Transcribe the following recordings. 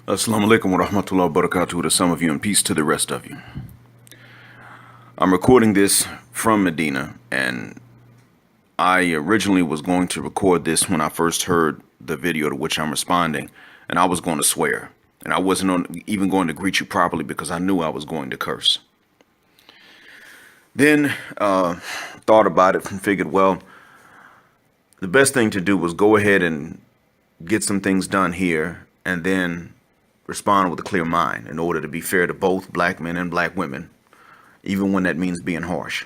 Assalamu alaikum wa rahmatullahi wa barakatuh to some of you and peace to the rest of you. I'm recording this from Medina, and I originally was going to record this when I first heard the video to which I'm responding, and I was going to swear. And I wasn't even going to greet you properly because I knew I was going to curse. Then thought about it and figured, well, the best thing to do was go ahead and get some things done here and then respond with a clear mind in order to be fair to both black men and black women, even when that means being harsh.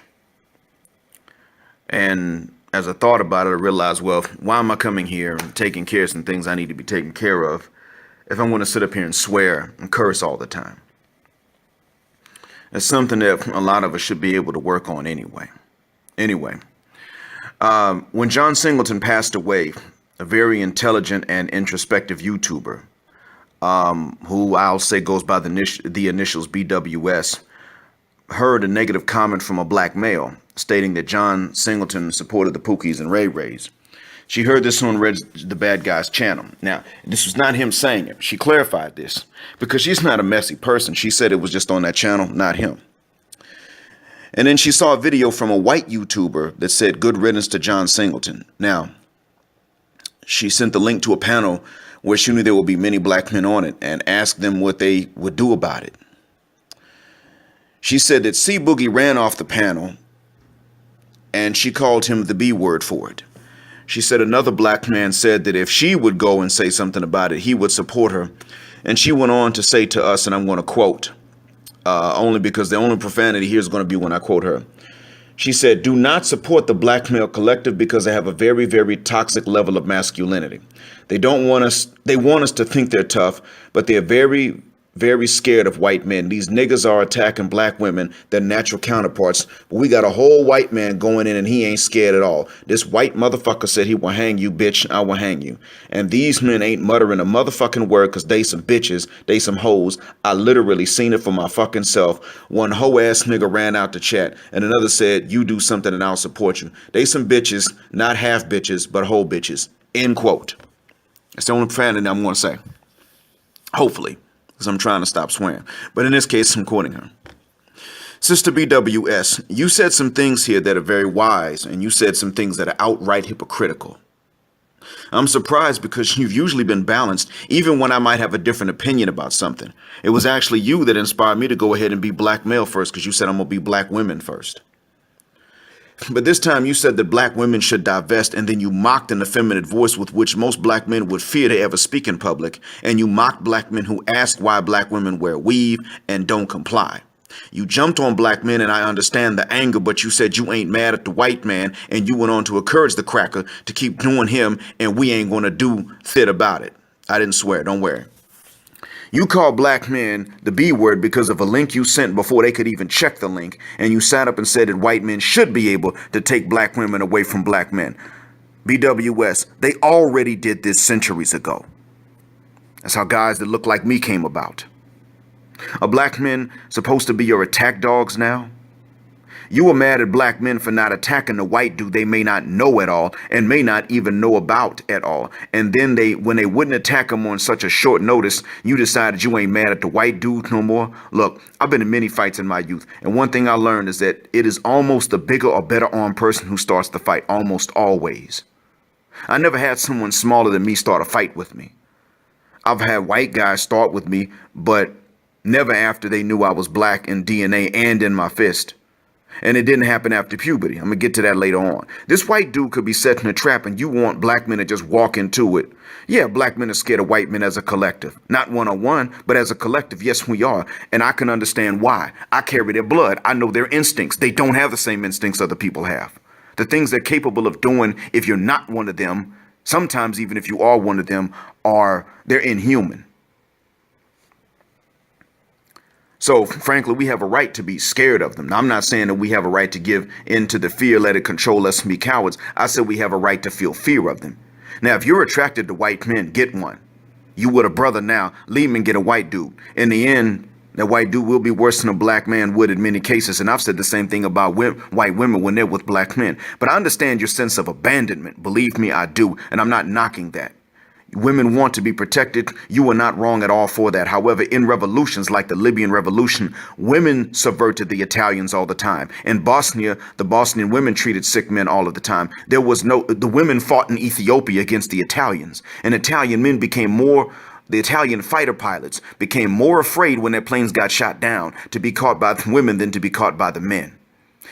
And as I thought about it, I realized, well, why am I coming here and taking care of some things I need to be taken care of if I'm going to sit up here and swear and curse all the time? It's something that a lot of us should be able to work on anyway. When John Singleton passed away, a very intelligent and introspective YouTuber, who I'll say goes by the initials BWS, heard a negative comment from a black male stating that John Singleton supported the Pookies and Ray Rays. She heard this on the Bad Guy's channel. Now, this was not him saying it. She clarified this because she's not a messy person. She said it was just on that channel, not him. And then she saw a video from a white YouTuber that said, "Good riddance to John Singleton." Now, she sent the link to a panel where she knew there would be many black men on it and asked them what they would do about it. She said that C Boogie ran off the panel and she called him the B word for it. She said another black man said that if she would go and say something about it, he would support her. And she went on to say to us, and I'm going to quote, only because the only profanity here is going to be when I quote her. She said, "Do not support the black male collective because they have a very, very toxic level of masculinity. They want us to think they're tough, but they're very, very scared of white men. These niggas are attacking black women, their natural counterparts. But we got a whole white man going in and he ain't scared at all. This white motherfucker said he will hang you, bitch. I will hang you. And these men ain't muttering a motherfucking word because they some bitches. They some hoes. I literally seen it for my fucking self. One hoe ass nigga ran out to chat and another said, you do something and I'll support you. They some bitches, not half bitches, but whole bitches." End quote. That's the only profanity I'm going to say. Hopefully. Because I'm trying to stop swearing. But in this case, I'm quoting her. "Sister BWS, you said some things here that are very wise, and you said some things that are outright hypocritical. I'm surprised because you've usually been balanced, even when I might have a different opinion about something. It was actually you that inspired me to go ahead and be black male first, because you said I'm going to be black women first. But this time you said that black women should divest, and then you mocked an effeminate voice with which most black men would fear to ever speak in public, and you mocked black men who ask why black women wear weave and don't comply. You jumped on black men, and I understand the anger, but you said you ain't mad at the white man, and you went on to encourage the cracker to keep doing him, and we ain't gonna do shit about it. I didn't swear, don't worry. You called black men the B word because of a link you sent before they could even check the link, and you sat up and said that white men should be able to take black women away from black men. BWS, they already did this centuries ago. That's how guys that look like me came about. Are black men supposed to be your attack dogs now? You were mad at black men for not attacking the white dude they may not know at all and may not even know about at all. And then when they wouldn't attack him on such a short notice, you decided you ain't mad at the white dude no more. Look, I've been in many fights in my youth, and one thing I learned is that it is almost the bigger or better armed person who starts the fight, almost always. I never had someone smaller than me start a fight with me. I've had white guys start with me, but never after they knew I was black in DNA and in my fist. And it didn't happen after puberty. I'm going to get to that later on. This white dude could be setting a trap and you want black men to just walk into it. Yeah, black men are scared of white men as a collective. Not one-on-one, but as a collective, yes, we are. And I can understand why. I carry their blood. I know their instincts. They don't have the same instincts other people have. The things they're capable of doing if you're not one of them, sometimes even if you are one of them, they're inhuman. So, frankly, we have a right to be scared of them. Now, I'm not saying that we have a right to give in to the fear, let it control us and be cowards. I said we have a right to feel fear of them. Now, if you're attracted to white men, get one. You with a brother now, leave him and get a white dude. In the end, that white dude will be worse than a black man would in many cases. And I've said the same thing about white women when they're with black men. But I understand your sense of abandonment. Believe me, I do. And I'm not knocking that. Women want to be protected. You are not wrong at all for that. However, in revolutions like the Libyan Revolution, women subverted the Italians all the time. In Bosnia, the Bosnian women treated sick men all of the time. The women fought in Ethiopia against the Italians, and the Italian fighter pilots became more afraid when their planes got shot down to be caught by the women than to be caught by the men.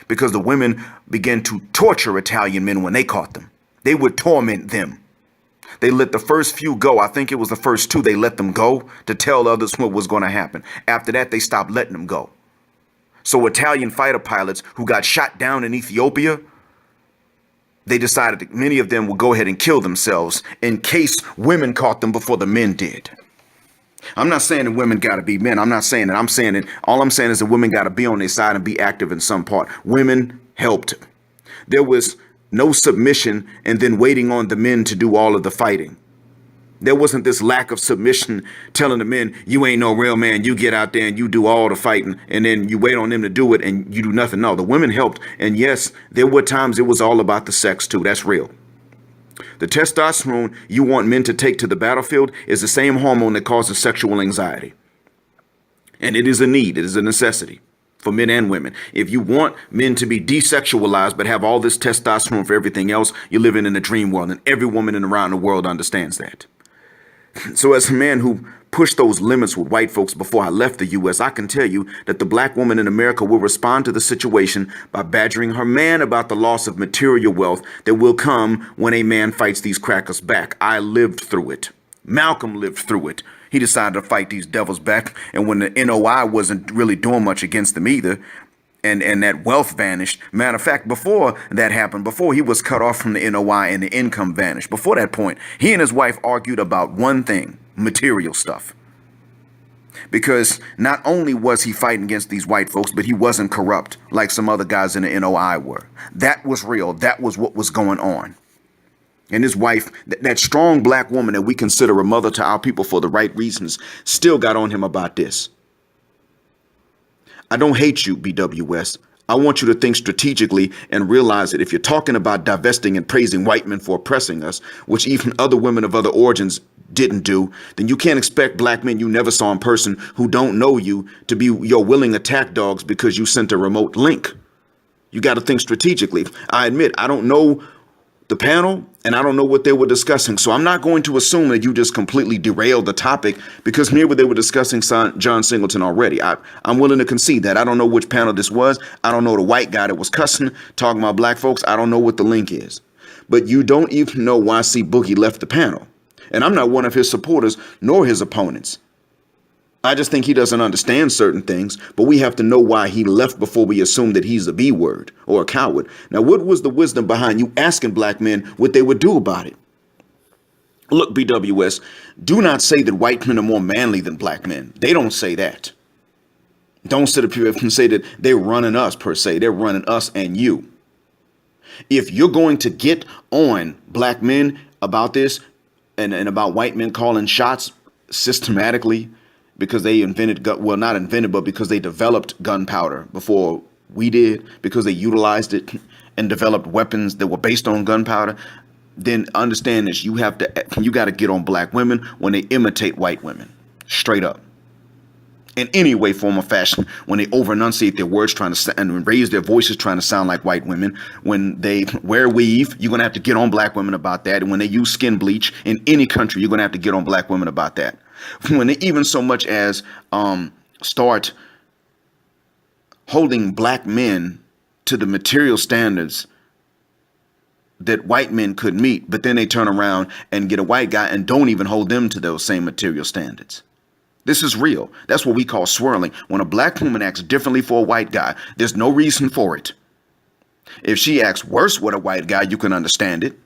Because the women began to torture Italian men when they caught them. They would torment them. They let the first few go. I think it was the first two. They let them go to tell others what was going to happen. After that, they stopped letting them go. So Italian fighter pilots who got shot down in Ethiopia, they decided that many of them would go ahead and kill themselves in case women caught them before the men did. I'm not saying that women got to be men. I'm not saying that. I'm saying that all I'm saying is that women got to be on their side and be active in some part. Women helped. There was no submission and then waiting on the men to do all of the fighting. There wasn't this lack of submission telling the men, you ain't no real man. You get out there and you do all the fighting and then you wait on them to do it and you do nothing. No, the women helped. And yes, there were times it was all about the sex too. That's real. The testosterone you want men to take to the battlefield is the same hormone that causes sexual anxiety. And it is a need. It is a necessity for men and women. If you want men to be desexualized but have all this testosterone for everything else, you're living in a dream world, and every woman around the world understands that. So as a man who pushed those limits with white folks before I left the U.S., I can tell you that the black woman in America will respond to the situation by badgering her man about the loss of material wealth that will come when a man fights these crackers back. I lived through it. Malcolm lived through it. He decided to fight these devils back. And when the NOI wasn't really doing much against them either, and that wealth vanished. Matter of fact, before that happened, before he was cut off from the NOI and the income vanished, before that point, he and his wife argued about one thing, material stuff. Because not only was he fighting against these white folks, but he wasn't corrupt like some other guys in the NOI were. That was real. That was what was going on. And his wife, that strong black woman that we consider a mother to our people for the right reasons, still got on him about this. I don't hate you, BWS. I want you to think strategically and realize that if you're talking about divesting and praising white men for oppressing us, which even other women of other origins didn't do, then you can't expect black men you never saw in person who don't know you to be your willing attack dogs because you sent a remote link. You got to think strategically. I admit, I don't know the panel, and I don't know what they were discussing. So I'm not going to assume that you just completely derailed the topic because maybe they were discussing John Singleton already. I'm willing to concede that. I don't know which panel this was. I don't know the white guy that was cussing, talking about black folks. I don't know what the link is. But you don't even know why C. Boogie left the panel. And I'm not one of his supporters nor his opponents. I just think he doesn't understand certain things, but we have to know why he left before we assume that he's a B word or a coward. Now, what was the wisdom behind you asking black men what they would do about it? Look, BWS, do not say that white men are more manly than black men. They don't say that. Don't sit up here and say that they're running us per se. They're running us and you. If you're going to get on black men about this and about white men calling shots systematically, because they not invented, but because they developed gunpowder before we did, because they utilized it and developed weapons that were based on gunpowder, then understand this. You got to get on black women when they imitate white women, straight up. In any way, form, or fashion, when they over-enunciate their words and raise their voices trying to sound like white women, when they wear weave, you're going to have to get on black women about that. And when they use skin bleach in any country, you're going to have to get on black women about that. When they even so much as start holding black men to the material standards that white men could meet, but then they turn around and get a white guy and don't even hold them to those same material standards. This is real. That's what we call swirling. When a black woman acts differently for a white guy, there's no reason for it. If she acts worse with a white guy, you can understand it.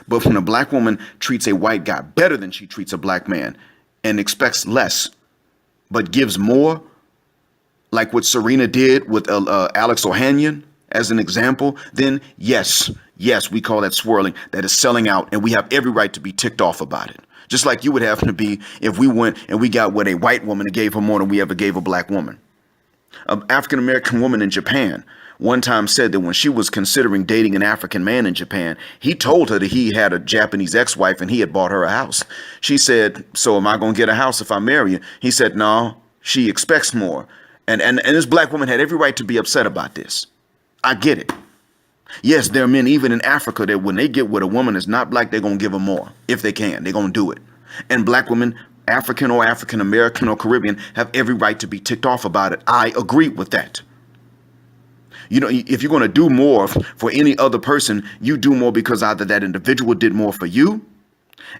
But when a black woman treats a white guy better than she treats a black man and expects less, but gives more, like what Serena did with Alex Ohanian as an example, then yes, we call that swirling. That is selling out, and we have every right to be ticked off about it. Just like you would have to be if we went and we got with a white woman and gave her more than we ever gave a black woman. An African-American woman in Japan one time said that when she was considering dating an African man in Japan, he told her that he had a Japanese ex-wife and he had bought her a house. She said, so am I going to get a house if I marry you? He said, no, she expects more. And this black woman had every right to be upset about this. I get it. Yes, there are men even in Africa that when they get with a woman that's not black, they're going to give her more. If they can, they're going to do it. And black women, African or African American or Caribbean, have every right to be ticked off about it. I agree with that. You know, if you're going to do more for any other person, you do more because either that individual did more for you,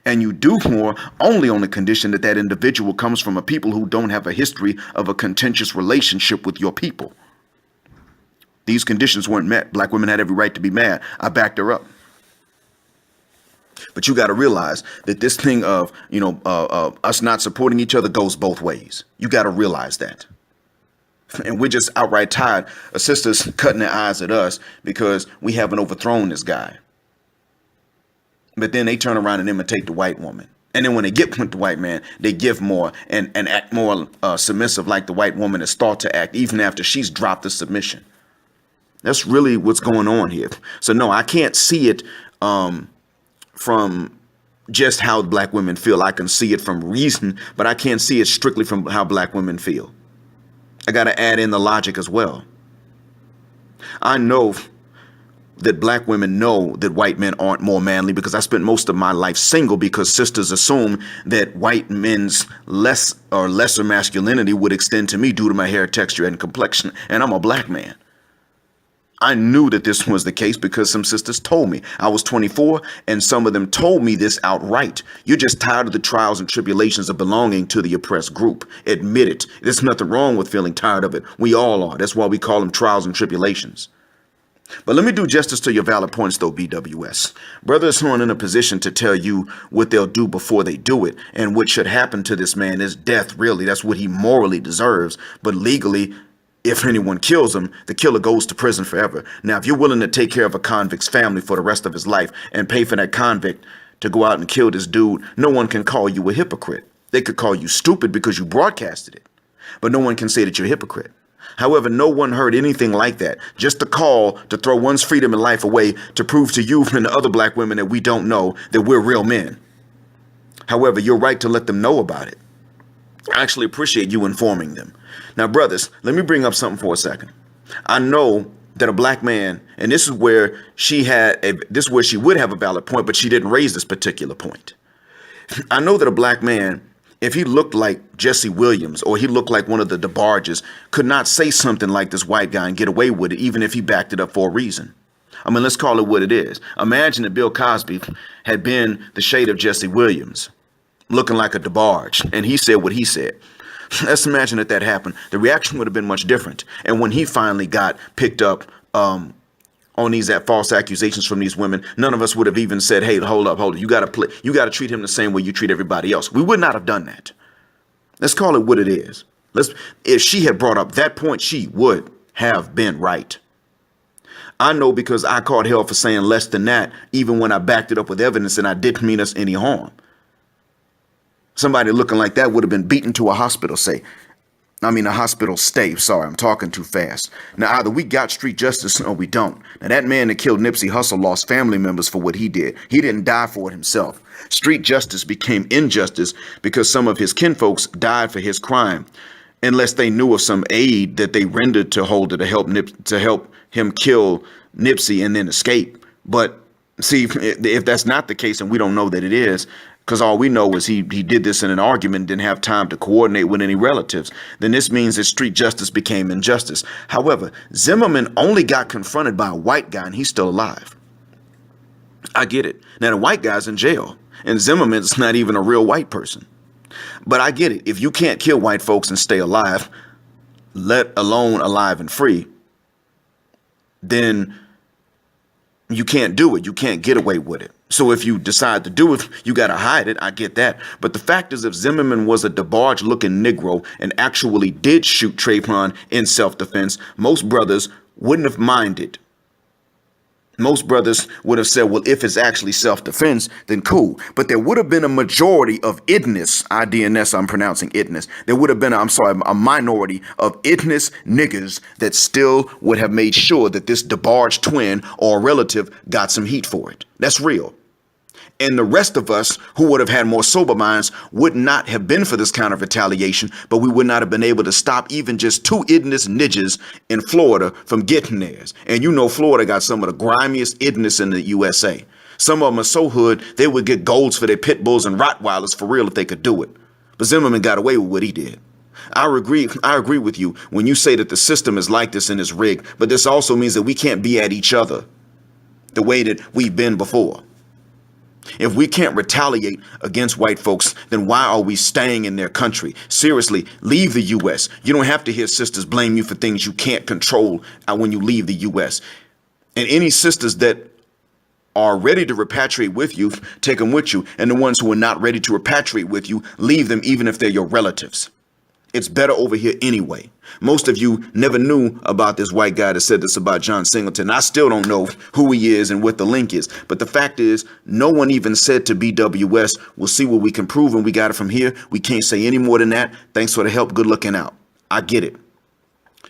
and you do more only on the condition that that individual comes from a people who don't have a history of a contentious relationship with your people. These conditions weren't met. Black women had every right to be mad. I backed her up. But you got to realize that this thing of, us not supporting each other goes both ways. You got to realize that. And we're just outright tired of sisters cutting their eyes at us because we haven't overthrown this guy. But then they turn around and imitate the white woman. And then when they get with the white man, they give more and act more submissive like the white woman is thought to act, even after she's dropped the submission. That's really what's going on here. So, no, I can't see it from just how black women feel. I can see it from reason, but I can't see it strictly from how black women feel. I got to add in the logic as well. I know that black women know that white men aren't more manly because I spent most of my life single because sisters assume that white men's lesser masculinity would extend to me due to my hair texture and complexion. And I'm a black man. I knew that this was the case because some sisters told me. I was 24 and some of them told me this outright. You're just tired of the trials and tribulations of belonging to the oppressed group. Admit it. There's nothing wrong with feeling tired of it. We all are. That's why we call them trials and tribulations. But let me do justice to your valid points, though, BWS. Brothers who are in a position to tell you what they'll do before they do it. And what should happen to this man is death, really. That's what he morally deserves. But legally, if anyone kills him, the killer goes to prison forever. Now, if you're willing to take care of a convict's family for the rest of his life and pay for that convict to go out and kill this dude, no one can call you a hypocrite. They could call you stupid because you broadcasted it. But no one can say that you're a hypocrite. However, no one heard anything like that. Just a call to throw one's freedom and life away to prove to you and the other black women that we don't know that we're real men. However, you're right to let them know about it. I actually appreciate you informing them. Now, brothers, let me bring up something for a second. I know that a black man, and this is where she would have a valid point, but she didn't raise this particular point. I know that a black man, if he looked like Jesse Williams or he looked like one of the DeBarges, could not say something like this white guy and get away with it, even if he backed it up for a reason. I mean, let's call it what it is. Imagine that Bill Cosby had been the shade of Jesse Williams, looking like a DeBarge, and he said what he said. Let's imagine that happened. The reaction would have been much different. And when he finally got picked up on these false accusations from these women, none of us would have even said, hey, hold up. You got to treat him the same way you treat everybody else. We would not have done that. Let's call it what it is. If she had brought up that point, she would have been right. I know because I caught hell for saying less than that, even when I backed it up with evidence and I didn't mean us any harm. Somebody looking like that would have been beaten to a hospital stay. Sorry, I'm talking too fast. Now, either we got street justice or we don't. Now, that man that killed Nipsey Hussle lost family members for what he did. He didn't die for it himself. Street justice became injustice because some of his kinfolks died for his crime, unless they knew of some aid that they rendered to Holder to help him kill Nipsey and then escape. But see, if that's not the case, and we don't know that it is, because all we know is he did this in an argument, didn't have time to coordinate with any relatives, then this means that street justice became injustice. However, Zimmerman only got confronted by a white guy and he's still alive. I get it. Now, the white guy's in jail and Zimmerman's not even a real white person. But I get it. If you can't kill white folks and stay alive, let alone alive and free, then you can't do it. You can't get away with it. So if you decide to do it, you got to hide it. I get that. But the fact is, if Zimmerman was a DeBarge looking Negro and actually did shoot Trayvon in self-defense, most brothers wouldn't have minded. Most brothers would have said, well, if it's actually self-defense, then cool. But there would have been a majority of idness, IDNS, I'm pronouncing idness. There would have been, a minority of idness niggas that still would have made sure that this DeBarge twin or relative got some heat for it. That's real. And the rest of us who would have had more sober minds would not have been for this kind of retaliation, but we would not have been able to stop even just two idness nidges in Florida from getting theirs. And you know, Florida got some of the grimiest idness in the USA. Some of them are so hood, they would get golds for their pit bulls and Rottweilers for real if they could do it. But Zimmerman got away with what he did. I agree with you when you say that the system is like this and is rigged, but this also means that we can't be at each other the way that we've been before. If we can't retaliate against white folks, then why are we staying in their country? Seriously, leave the U.S. You don't have to hear sisters blame you for things you can't control when you leave the U.S. And any sisters that are ready to repatriate with you, take them with you. And the ones who are not ready to repatriate with you, leave them even if they're your relatives. It's better over here anyway. Most of you never knew about this white guy that said this about John Singleton. I still don't know who he is and what the link is. But the fact is, no one even said to BWS, we'll see what we can prove and we got it from here. We can't say any more than that. Thanks for the help. Good looking out. I get it.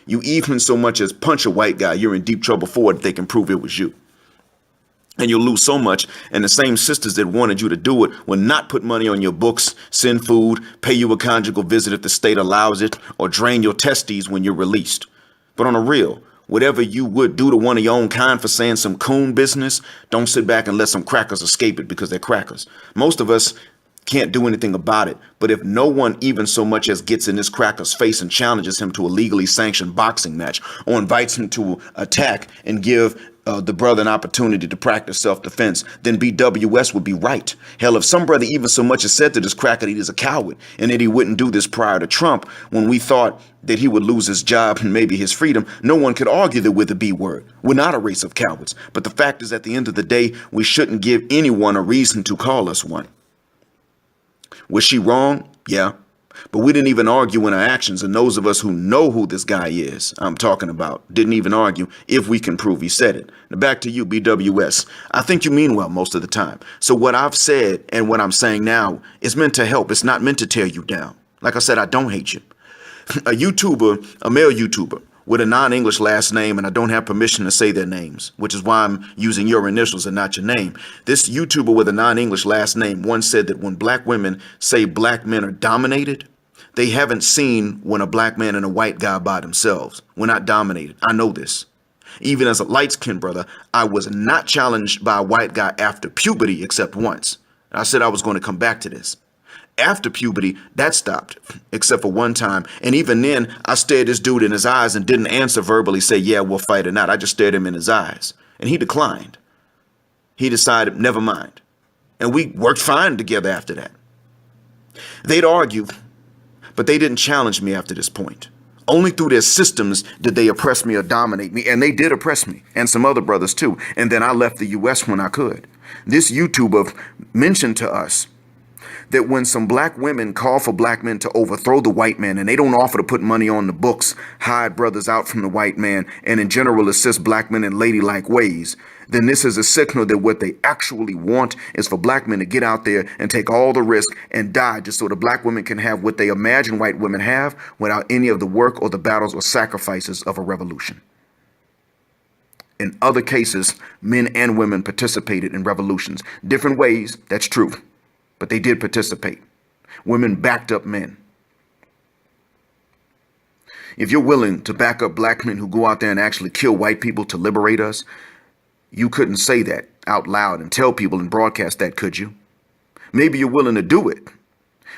You even so much as punch a white guy, you're in deep trouble for it if they can prove it was you. And you'll lose so much. And the same sisters that wanted you to do it will not put money on your books, send food, pay you a conjugal visit if the state allows it, or drain your testes when you're released. But on a real, whatever you would do to one of your own kind for saying some coon business, don't sit back and let some crackers escape it because they're crackers. Most of us can't do anything about it. But if no one even so much as gets in this cracker's face and challenges him to a legally sanctioned boxing match or invites him to attack and give the brother an opportunity to practice self-defense, then BWS would be right. Hell, if some brother even so much as said to this cracker that he's a coward and that he wouldn't do this prior to Trump, when we thought that he would lose his job and maybe his freedom, no one could argue that we're the B word. We're not a race of cowards. But the fact is, at the end of the day, we shouldn't give anyone a reason to call us one. Was she wrong? Yeah. But we didn't even argue in our actions, and those of us who know who this guy is, I'm talking about, didn't even argue if we can prove he said it. Now back to you, BWS. I think you mean well most of the time. So what I've said and what I'm saying now is meant to help. It's not meant to tear you down. Like I said, I don't hate you. A YouTuber, a male YouTuber with a non-English last name, and I don't have permission to say their names, which is why I'm using your initials and not your name. This YouTuber with a non-English last name once said that when black women say black men are dominated, they haven't seen when a black man and a white guy by themselves. We're not dominated. I know this. Even as a light-skinned brother, I was not challenged by a white guy after puberty except once. I said I was going to come back to this. After puberty, that stopped, except for one time. And even then, I stared this dude in his eyes and didn't answer verbally, say, yeah, we'll fight or not. I just stared him in his eyes. And he declined. He decided, never mind. And we worked fine together after that. They'd argue, but they didn't challenge me after this point. Only through their systems did they oppress me or dominate me. And they did oppress me and some other brothers too. And then I left the U.S. when I could. This YouTuber mentioned to us that when some black women call for black men to overthrow the white man and they don't offer to put money on the books, hide brothers out from the white man, and in general assist black men in ladylike ways, then this is a signal that what they actually want is for black men to get out there and take all the risk and die just so the black women can have what they imagine white women have without any of the work or the battles or sacrifices of a revolution. In other cases, men and women participated in revolutions. Different ways, that's true. But they did participate. Women backed up men. If you're willing to back up black men who go out there and actually kill white people to liberate us, you couldn't say that out loud and tell people and broadcast that, could you? Maybe you're willing to do it,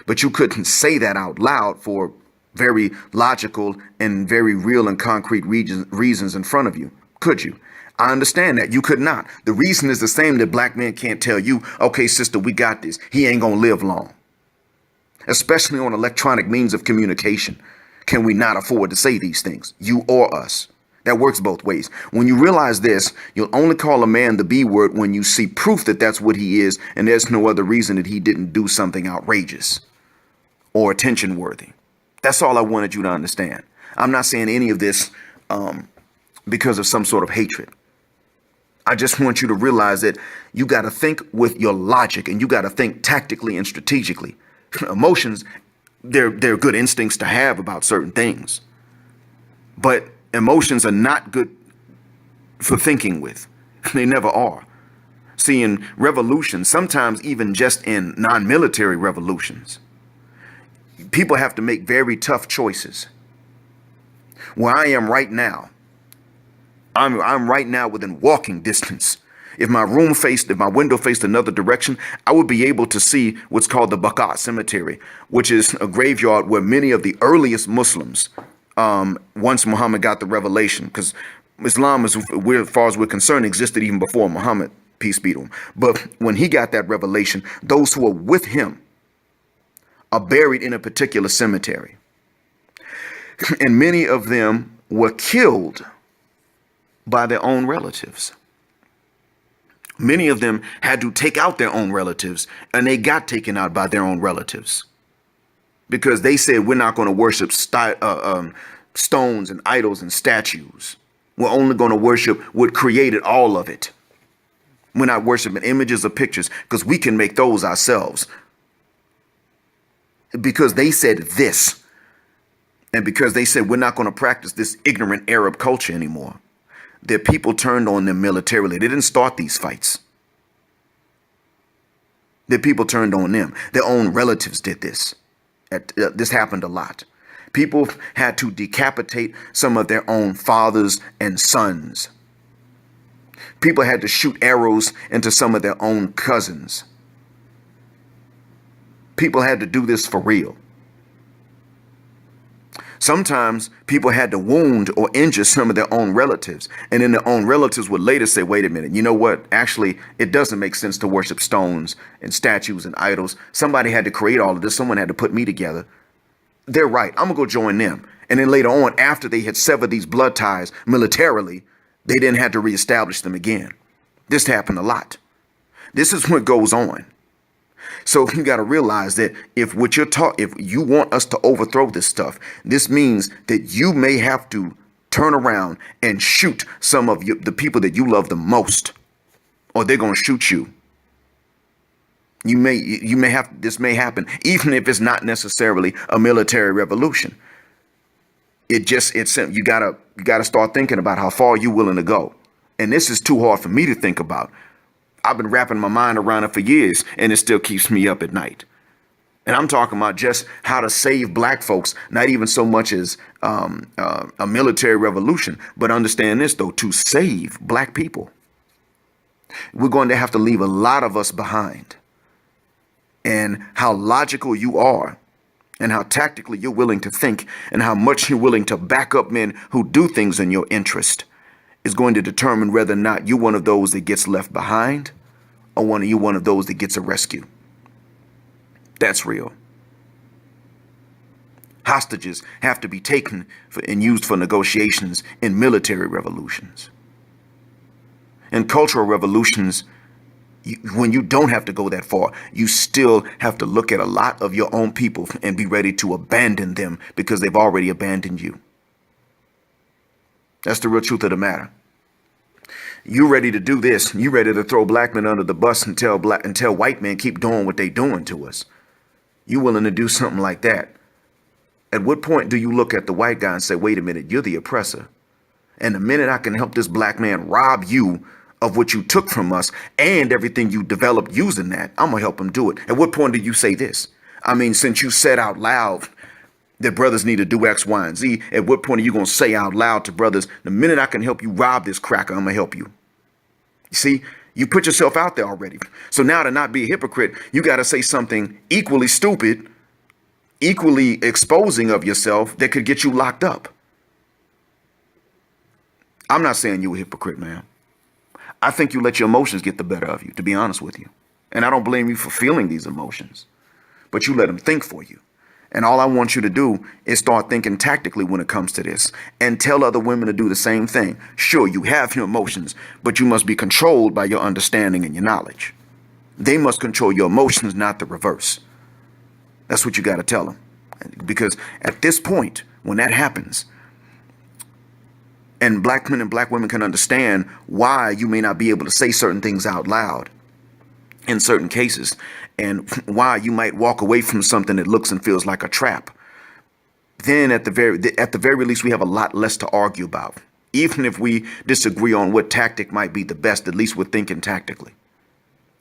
but you couldn't say that out loud for very logical and very real and concrete reasons in front of you, could you? I understand that. You could not. The reason is the same that black men can't tell you, okay, sister, we got this. He ain't going to live long. Especially on electronic means of communication. Can we not afford to say these things? You or us. That works both ways. When you realize this, you'll only call a man the B word when you see proof that that's what he is, and there's no other reason that he didn't do something outrageous or attention worthy. That's all I wanted you to understand. I'm not saying any of this because of some sort of hatred. I just want you to realize that you got to think with your logic, and you got to think tactically and strategically. Emotions, they're good instincts to have about certain things, but emotions are not good for thinking with. They never are. See, in revolutions, sometimes even just in non-military revolutions, people have to make very tough choices. Where I am right now, I'm right now within walking distance. If my window faced another direction, I would be able to see what's called the Baqat Cemetery, which is a graveyard where many of the earliest Muslims, once Muhammad got the revelation, because Islam, as far as we're concerned, existed even before Muhammad, peace be to him. But when he got that revelation, those who are with him are buried in a particular cemetery. And many of them were killed by their own relatives. Many of them had to take out their own relatives, and they got taken out by their own relatives because they said, we're not going to worship stones and idols and statues. We're only going to worship what created all of it. We're not worshiping images or pictures because we can make those ourselves. Because they said this, and because they said we're not going to practice this ignorant Arab culture anymore, their people turned on them militarily. They didn't start these fights. Their people turned on them. Their own relatives did this. This happened a lot. People had to decapitate some of their own fathers and sons. People had to shoot arrows into some of their own cousins. People had to do this for real. Sometimes people had to wound or injure some of their own relatives, and then their own relatives would later say, wait a minute, you know what? Actually, it doesn't make sense to worship stones and statues and idols. Somebody had to create all of this. Someone had to put me together. They're right. I'm going to go join them. And then later on, after they had severed these blood ties militarily, they then had to reestablish them again. This happened a lot. This is what goes on. So you got to realize that if you want us to overthrow this stuff, this means that you may have to turn around and shoot some of the people that you love the most, or they're going to shoot you. This may happen, even if it's not necessarily a military revolution. You gotta start thinking about how far you're willing to go. And this is too hard for me to think about. I've been wrapping my mind around it for years, and it still keeps me up at night. And I'm talking about just how to save black folks, not even so much as a military revolution, but understand this, though, to save black people. We're going to have to leave a lot of us behind. And how logical you are, and how tactically you're willing to think, and how much you're willing to back up men who do things in your interest is going to determine whether or not you're one of those that gets left behind, or one of those that gets a rescue. That's real. Hostages have to be taken and used for negotiations in military revolutions. In cultural revolutions, when you don't have to go that far, you still have to look at a lot of your own people and be ready to abandon them because they've already abandoned you. That's the real truth of the matter. You ready to do this? You ready to throw black men under the bus and tell white men keep doing what they doing to us? You willing to do something like that? At what point do you look at the white guy and say, wait a minute, you're the oppressor. And the minute I can help this black man rob you of what you took from us and everything you developed using that, I'm gonna help him do it. At what point do you say this? I mean, since you said out loud that brothers need to do X, Y, and Z, at what point are you gonna say out loud to brothers, the minute I can help you rob this cracker, I'm gonna help you? You see, you put yourself out there already. So now, to not be a hypocrite, you gotta say something equally stupid, equally exposing of yourself that could get you locked up. I'm not saying you're a hypocrite, man. I think you let your emotions get the better of you, to be honest with you. And I don't blame you for feeling these emotions, but you let them think for you. And all I want you to do is start thinking tactically when it comes to this, and tell other women to do the same thing. Sure, you have your emotions, but you must be controlled by your understanding and your knowledge. They must control your emotions, not the reverse. That's what you got to tell them. Because at this point, when that happens, And black men and black women can understand why you may not be able to say certain things out loud in certain cases, and why you might walk away from something that looks and feels like a trap. Then at the very least, we have a lot less to argue about. Even if we disagree on what tactic might be the best, at least we're thinking tactically.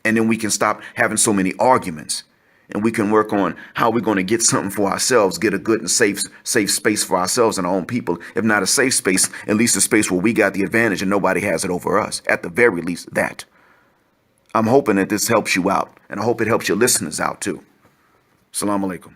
And then we can stop having so many arguments, and we can work on how we're going to get something for ourselves, get a good and safe space for ourselves and our own people. If not a safe space, at least a space where we got the advantage and nobody has it over us. At the very least, that. I'm hoping that this helps you out, and I hope it helps your listeners out too. Assalamu alaikum.